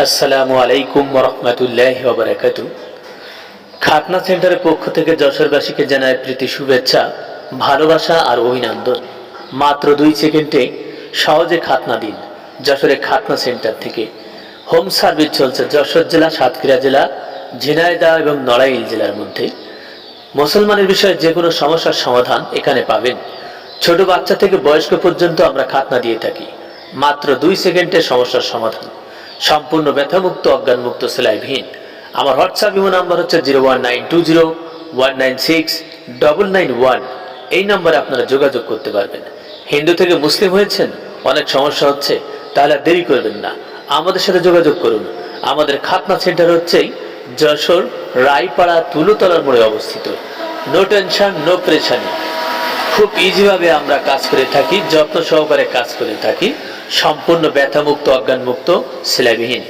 আসসালামু আলাইকুম ওয়া রাহমাতুল্লাহি ওয়া বারাকাতুহু। খাতনা সেন্টারের পক্ষ থেকে যশোরবাসীকে জানায় প্রীতি শুভেচ্ছা, ভালোবাসা আর অভিনন্দন। মাত্র 2 সেকেন্ডে সহজে খাতনা দিন যশোরের খাতনা সেন্টার থেকে। হোম সার্ভিস চলছে যশোর জেলা, সাতক্ষীরা জেলা, ঝিনাইদহ এবং নড়াইল জেলার মধ্যে। মুসলমানের বিষয়ে যে কোনো সমস্যার সমাধান এখানে পাবেন। ছোট বাচ্চা থেকে বয়স্ক পর্যন্ত আমরা খাতনা দিয়ে থাকি। মাত্র 2 সেকেন্ডে সমস্যার সমাধান, সম্পূর্ণ ব্যথামুক্ত, অজ্ঞানমুক্ত, সেলাইবিহীন। আমার হোয়াটসঅ্যাপ ইমো নাম্বার হচ্ছে 01920196991। এই নম্বরে আপনারা যোগাযোগ করতে পারবেন। হিন্দু থেকে মুসলিম হয়েছেন, অনেক সমস্যা হচ্ছে, তাহলে আর দেরি করবেন না, আমাদের সাথে যোগাযোগ করুন। আমাদের খাতনা সেন্টার হচ্ছে যশোর রায়পাড়া তুলতলার মোড়ে অবস্থিত। নো টেনশন, নো প্রেশানি। খুব ইজিভাবে আমরা কাজ করে থাকি, যত্ন সহকারে কাজ করে থাকি, সম্পূর্ণ ব্যথামুক্ত, অজ্ঞানমুক্ত, সেলাইবিহীন।